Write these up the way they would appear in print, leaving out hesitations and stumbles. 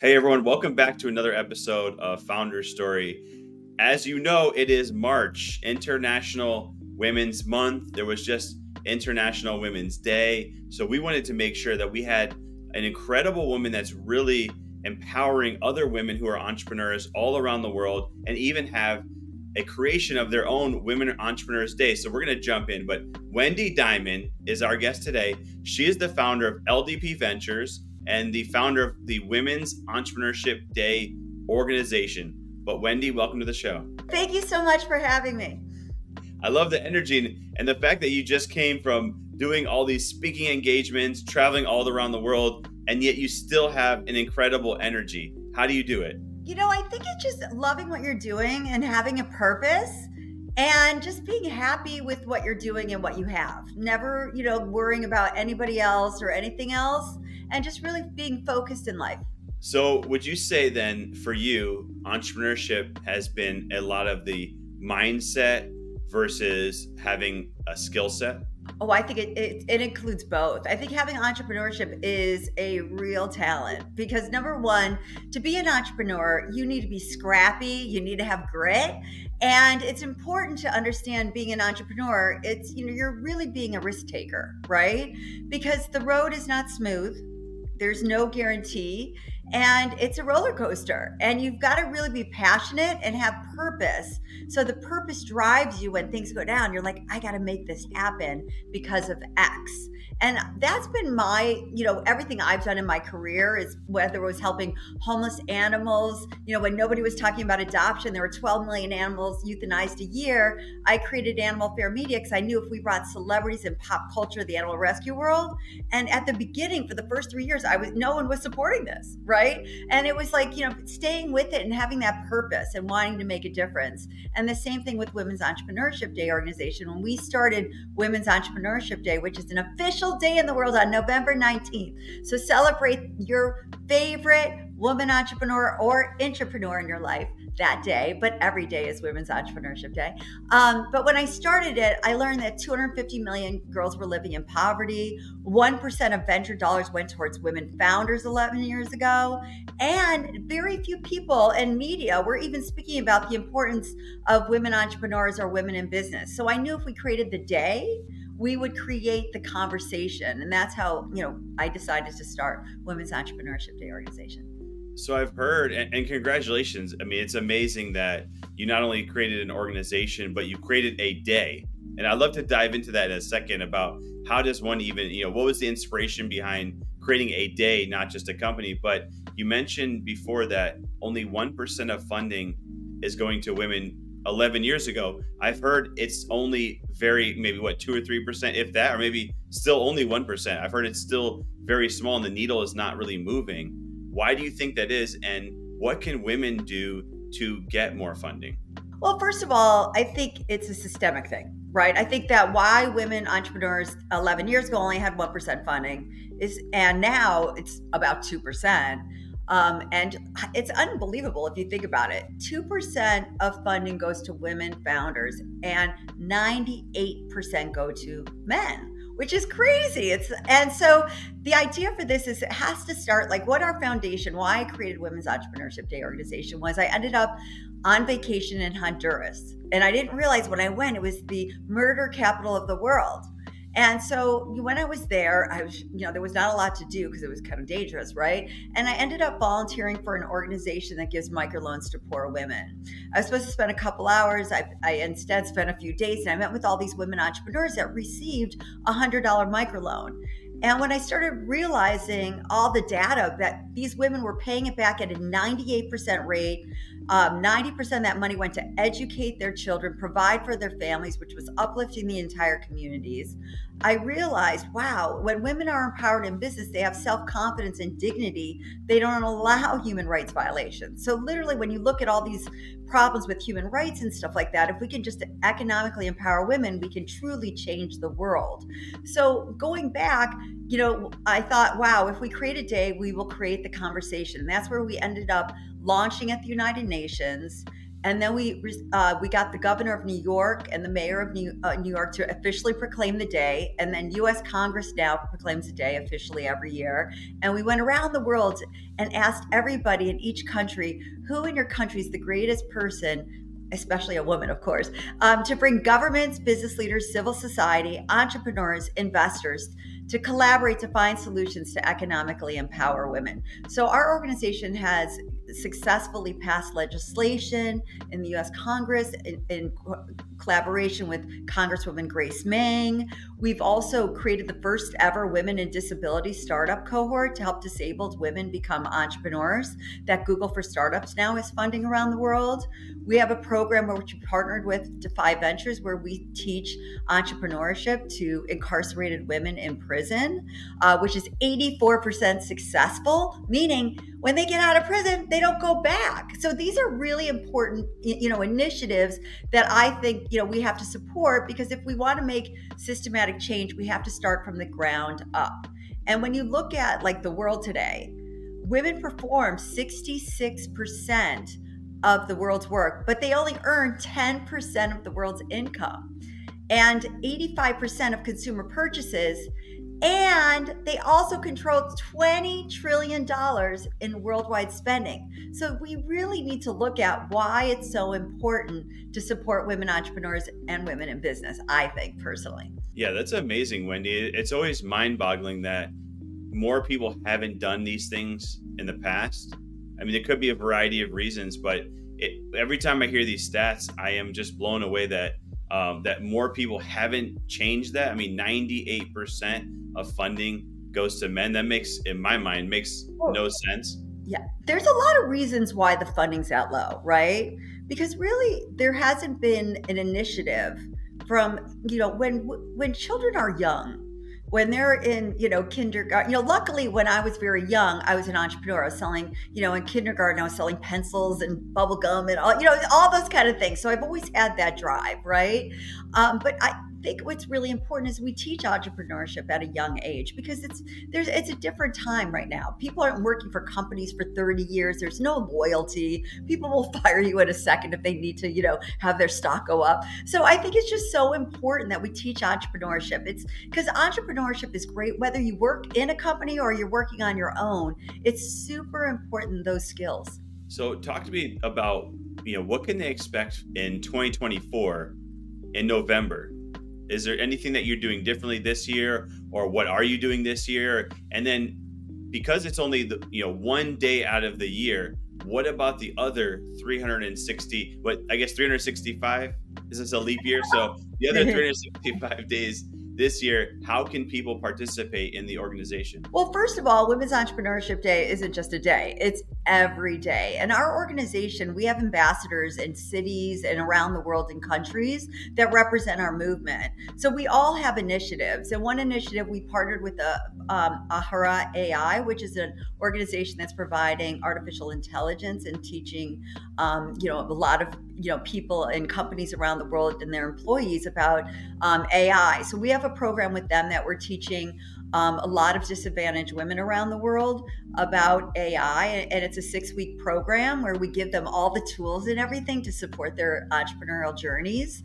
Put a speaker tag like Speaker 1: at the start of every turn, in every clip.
Speaker 1: Hey everyone, welcome back to another episode of Founder Story. As you know, it is March, International Women's Month. There was just International Women's Day. So we wanted to make sure that we had an incredible woman that's really empowering other women who are entrepreneurs all around the world and even have a creation of their own Women Entrepreneurs Day. So we're going to jump in. But Wendy Diamond is our guest today. She is the founder of LDP Ventures and the founder of the Women's Entrepreneurship Day organization. But Wendy, welcome to the show.
Speaker 2: Thank you so much for having me.
Speaker 1: I love the energy and the fact that you just came from doing all these speaking engagements, traveling all around the world, and yet you still have an incredible energy. How do you do it?
Speaker 2: I think it's just loving what you're doing and having a purpose and just being happy with what you're doing and what you have. Never, worrying about anybody else or anything else and just really being focused in life.
Speaker 1: So would you say then for you, entrepreneurship has been a lot of the mindset versus having a skill set?
Speaker 2: Oh, I think it includes both. I think having entrepreneurship is a real talent because number one, to be an entrepreneur, you need to be scrappy, you need to have grit, and it's important to understand being an entrepreneur. It's, you're really being a risk taker, right? Because the road is not smooth. There's no guarantee and it's a roller coaster and you've got to really be passionate and have purpose. So the purpose drives you when things go down. You're like, I got to make this happen because of X. And that's been my, everything I've done in my career is whether it was helping homeless animals, when nobody was talking about adoption, there were 12 million animals euthanized a year. I created Animal Fair Media because I knew if we brought celebrities and pop culture to the animal rescue world. And at the beginning, for the first 3 years, no one was supporting this, right? And it was like, staying with it and having that purpose and wanting to make a difference. And the same thing with Women's Entrepreneurship Day organization. When we started Women's Entrepreneurship Day, which is an official day in the world on November 19th. So celebrate your favorite woman entrepreneur or intrapreneur in your life that day, but every day is Women's Entrepreneurship Day. But when I started it, I learned that 250 million girls were living in poverty. 1% of venture dollars went towards women founders 11 years ago. And very few people in media were even speaking about the importance of women entrepreneurs or women in business. So I knew if we created the day, we would create the conversation. And that's how, I decided to start Women's Entrepreneurship Day organization.
Speaker 1: So I've heard, and congratulations. I mean, it's amazing that you not only created an organization, but you created a day. And I'd love to dive into that in a second about how does one even, what was the inspiration behind creating a day, not just a company? But you mentioned before that only 1% of funding is going to women 11 years ago. I've heard it's only maybe 2 or 3%, if that, or maybe still only 1%. I've heard it's still very small and the needle is not really moving. Why do you think that is? And what can women do to get more funding?
Speaker 2: Well, first of all, I think it's a systemic thing, right? I think that why women entrepreneurs 11 years ago only had 1% funding and now it's about 2%. And it's unbelievable if you think about it. 2% of funding goes to women founders and 98% go to men, which is crazy. And so the idea for this is it has to start like what our foundation, why I created Women's Entrepreneurship Day organization was I ended up on vacation in Honduras. And I didn't realize when I went, it was the murder capital of the world. And so when I was there, there was not a lot to do because it was kind of dangerous, right? And I ended up volunteering for an organization that gives microloans to poor women. I was supposed to spend a couple hours. I instead spent a few days and I met with all these women entrepreneurs that received a $100 microloan. And when I started realizing all the data that these women were paying it back at a 98% rate, 90% of that money went to educate their children, provide for their families, which was uplifting the entire communities. I realized, wow, when women are empowered in business, they have self-confidence and dignity. They don't allow human rights violations. So literally, when you look at all these problems with human rights and stuff like that, if we can just economically empower women, we can truly change the world. So going back, I thought, wow, if we create a day, we will create the conversation. And that's where we ended up launching at the United Nations And then we got the governor of New York and the mayor of New York to officially proclaim the day. And then U.S. Congress now proclaims the day officially every year. And we went around the world and asked everybody in each country, who in your country is the greatest person, especially a woman, of course, to bring governments, business leaders, civil society, entrepreneurs, investors to collaborate to find solutions to economically empower women. So our organization has successfully passed legislation in the US Congress in collaboration with Congresswoman Grace Meng. We've also created the first ever women in disability startup cohort to help disabled women become entrepreneurs that Google for Startups now is funding around the world. We have a program which we partnered with LDP Ventures where we teach entrepreneurship to incarcerated women in prison, which is 84% successful, meaning when they get out of prison, they don't go back. So these are really important, initiatives that I think, we have to support, because if we want to make systematic change, we have to start from the ground up. And when you look at like the world today, women perform 66% of the world's work, but they only earn 10% of the world's income and 85% of consumer purchases. And they also control $20 trillion in worldwide spending. So we really need to look at why it's so important to support women entrepreneurs and women in business, I think, personally.
Speaker 1: Yeah, that's amazing, Wendy. It's always mind-boggling that more people haven't done these things in the past. I mean, it could be a variety of reasons, but every time I hear these stats, I am just blown away that that more people haven't changed that. I mean, 98% of funding goes to men. That makes, in my mind, makes no sense.
Speaker 2: Yeah, there's a lot of reasons why the funding's that low, right? Because really, there hasn't been an initiative from, when children are young, when they're in, kindergarten. Luckily, when I was very young, I was an entrepreneur. I was selling, in kindergarten, I was selling pencils and bubble gum and all those kind of things. So I've always had that drive, right? But I think what's really important is we teach entrepreneurship at a young age, because it's a different time right now. People aren't working for companies for 30 years. There's no loyalty. People will fire you in a second if they need to, have their stock go up. So I think it's just so important that we teach entrepreneurship. It's because entrepreneurship is great whether you work in a company or you're working on your own. It's super important, those skills.
Speaker 1: So talk to me about, what can they expect in 2024 in November? Is there anything that you're doing differently this year, or what are you doing this year? And then, because it's only the one day out of the year, what about the other 360? What, I guess 365? Is this a leap year? So the other 365 days this year, how can people participate in the organization?
Speaker 2: Well, first of all, Women's Entrepreneurship Day isn't just a day, it's every day. And our organization, we have ambassadors in cities and around the world in countries that represent our movement. So we all have initiatives. And one initiative, we partnered with Ahara AI, which is an organization that's providing artificial intelligence and teaching, a lot of people and companies around the world and their employees about AI. So we have a program with them that we're teaching a lot of disadvantaged women around the world about AI. And it's a 6-week program where we give them all the tools and everything to support their entrepreneurial journeys.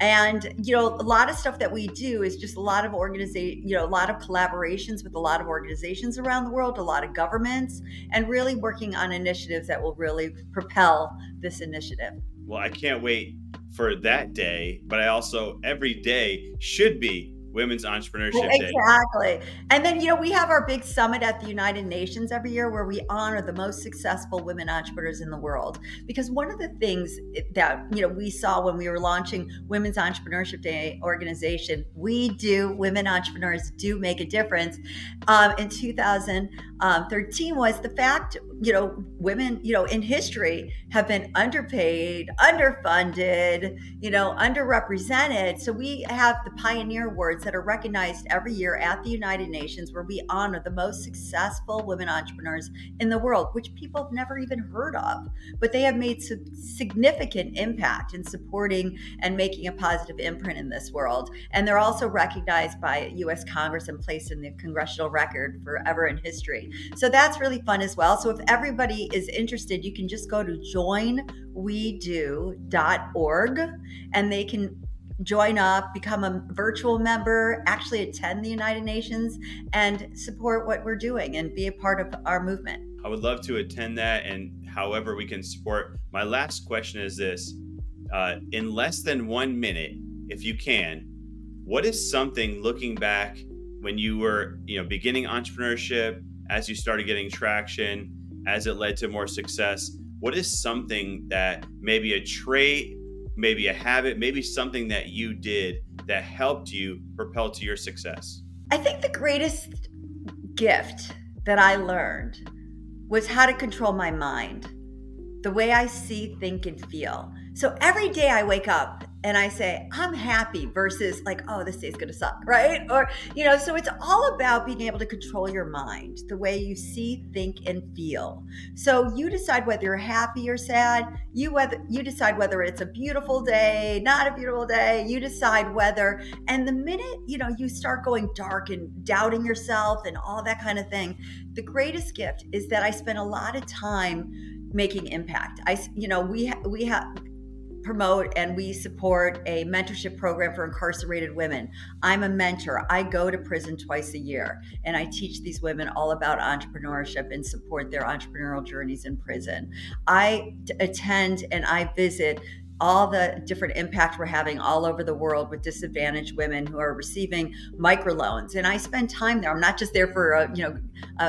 Speaker 2: And, a lot of stuff that we do is just a lot of a lot of collaborations with a lot of organizations around the world, a lot of governments, and really working on initiatives that will really propel this initiative.
Speaker 1: Well, I can't wait for that day, but I also, every day should be Women's Entrepreneurship Day.
Speaker 2: Exactly. And then, we have our big summit at the United Nations every year where we honor the most successful women entrepreneurs in the world. Because one of the things that, we saw when we were launching Women's Entrepreneurship Day organization, women entrepreneurs do make a difference. In 2013 was the fact, women, in history have been underpaid, underfunded, underrepresented. So we have the Pioneer Awards that are recognized every year at the United Nations, where we honor the most successful women entrepreneurs in the world, which people have never even heard of, but they have made significant impact in supporting and making a positive imprint in this world. And they're also recognized by US Congress and placed in the congressional record forever in history. So that's really fun as well. So if everybody is interested, you can just go to joinwedo.org and they can join up, become a virtual member, actually attend the United Nations and support what we're doing and be a part of our movement.
Speaker 1: I would love to attend that, and however we can support. My last question is this: in less than 1 minute, if you can, what is something, looking back when you were, beginning entrepreneurship, as you started getting traction, as it led to more success? What is something that, maybe a trait, maybe a habit, maybe something that you did that helped you propel to your success?
Speaker 2: I think the greatest gift that I learned was how to control my mind, the way I see, think, and feel. So every day I wake up and I say, I'm happy versus like, oh, this day's gonna suck, right? Or, so it's all about being able to control your mind, the way you see, think, and feel. So you decide whether you're happy or sad. You decide whether it's a beautiful day, not a beautiful day. You decide whether, and the minute, you start going dark and doubting yourself and all that kind of thing, the greatest gift is that I spent a lot of time making impact. We have promote and we support a mentorship program for incarcerated women. I'm a mentor. I go to prison twice a year and I teach these women all about entrepreneurship and support their entrepreneurial journeys in prison. I attend and I visit all the different impact we're having all over the world with disadvantaged women who are receiving microloans. And I spend time there. I'm not just there for a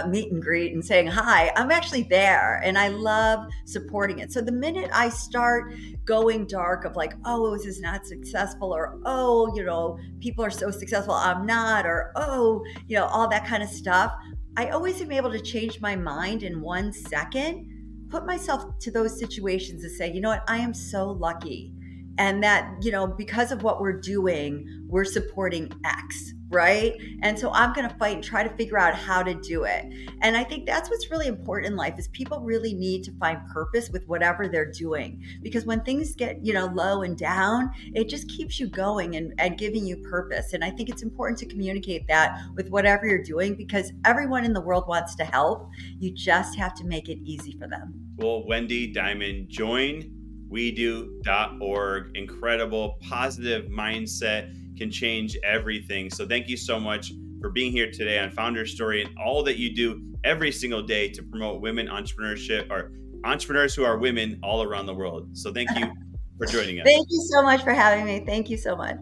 Speaker 2: meet and greet and saying hi. I'm actually there and I love supporting it. So the minute I start going dark of like, oh, this is not successful, or, oh, people are so successful, I'm not, or, oh, all that kind of stuff, I always am able to change my mind in 1 second, put myself to those situations and say, you know what, I am so lucky. And that, because of what we're doing, we're supporting X, right? And so I'm going to fight and try to figure out how to do it. And I think that's what's really important in life is people really need to find purpose with whatever they're doing. Because when things get, low and down, it just keeps you going and giving you purpose. And I think it's important to communicate that with whatever you're doing, because everyone in the world wants to help. You just have to make it easy for them.
Speaker 1: Well, Wendy Diamond, joinwedo.org. Incredible, positive mindset can change everything. So thank you so much for being here today on Founder Story and all that you do every single day to promote women entrepreneurship, or entrepreneurs who are women all around the world. So thank you for joining us.
Speaker 2: Thank you so much for having me. Thank you so much.